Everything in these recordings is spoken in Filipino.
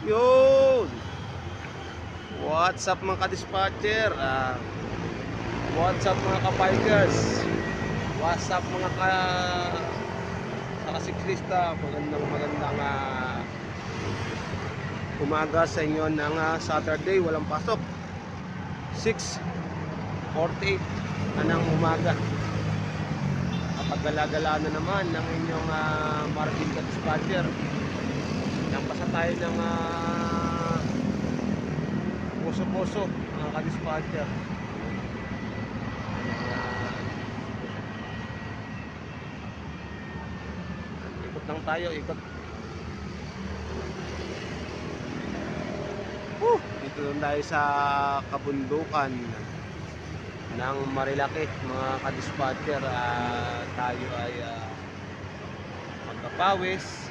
Yun! What's up mga ka-dispatcher? What's up mga ka-bikers? What's up mga ka-siklista? Magandang umaga sa inyo ng Saturday. Walang pasok. 6:48 na ng umaga. Kapag-gala-gala na naman ng inyong Marvin ka-dispatcher. Nampasa tayo ng puso-puso mga ka-dispatcher. Ikot lang tayo, ikot. Dito lang tayo sa kabundukan ng Marilaki mga ka-dispatcher. Tayo ay magpapawis,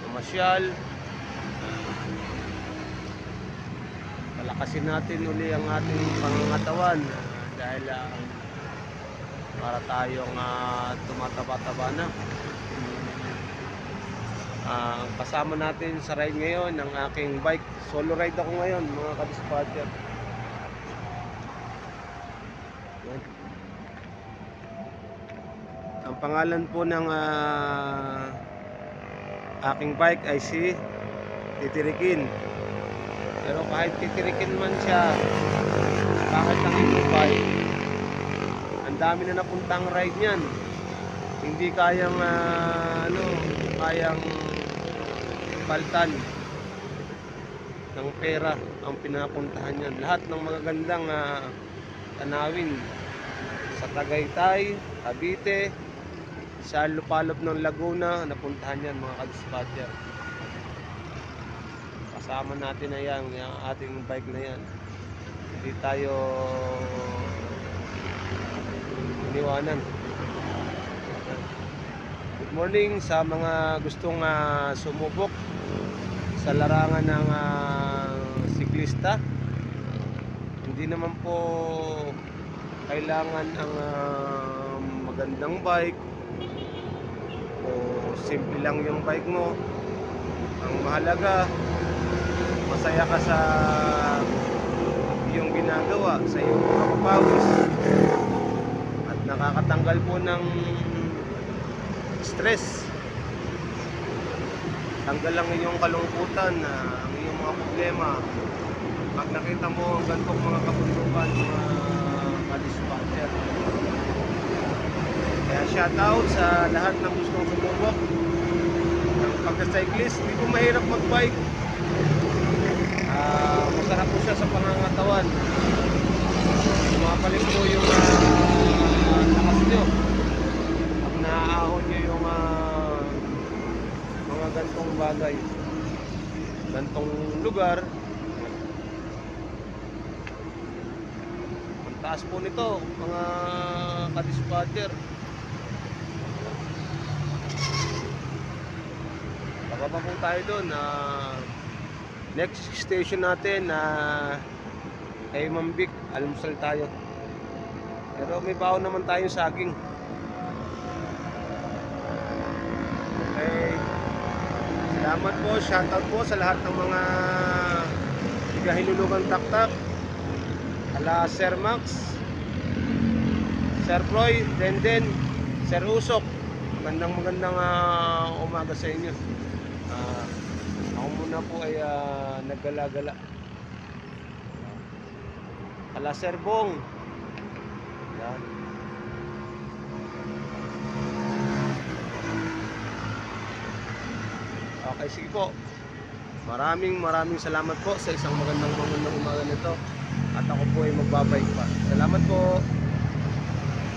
mamasyal, palakasin natin uli ang ating pangangatawan dahil para tayong tumataba-taba na. Kasama natin sa ride ngayon ng aking bike. Solo ride ako ngayon mga ka-dispatcher. Ang pangalan po ng aking bike ay si Titirikin. Pero kahit titirikin man siya, bakit ang inyong bike? Ang dami na napuntang ride niyan. Hindi kayang kayang paltan ng pera ang pinapuntahan niyan. Lahat ng magagandang tanawin sa Tagaytay, Cavite, sa lupalop ng Laguna, napuntahan niyan mga ka-dispatcher. Kasama natin na yan, yung ating bike na yan. Hindi tayo iniwanan. Good morning sa mga gustong sumubok sa larangan ng siklista. Hindi naman po kailangan ang magandang bike o simple lang yung bike mo. Ang mahalaga, masaya ka sa iyong ginagawa, sa iyong kapapawis, at nakakatanggal po ng stress. Tanggal lang inyong kalungkutan, ang iyong mga problema pag nakita mo ang gantong mga kabundukan, mga ka-dispatcher. Kaya shoutout sa lahat ng gustong sumubok ng pagka-cyclist. Hindi po mahirap mag-bike. Masarap po siya sa pangangatawan. Mapalik po yung lakas nyo pag naaahon nyo yung mga gantong bagay, gantong lugar. Ang taas po nito mga ka-dispatcher. Bababa po tayo doon. Next station natin ay Mambik. Almusal tayo. Pero may baon naman tayong saging. Okay. Salamat po. Shoutout po sa lahat ng mga tigahilulugang taktak. Ala Sir Max, Sir Floyd, Denden, Sir Usok. Magandang umaga sa inyo. Ako muna po ay naggala-gala. Ala Sir Bong. Yan. Okay, sige po. Maraming salamat po sa isang magandang umaga nito. At ako po ay magbabike pa. Salamat po.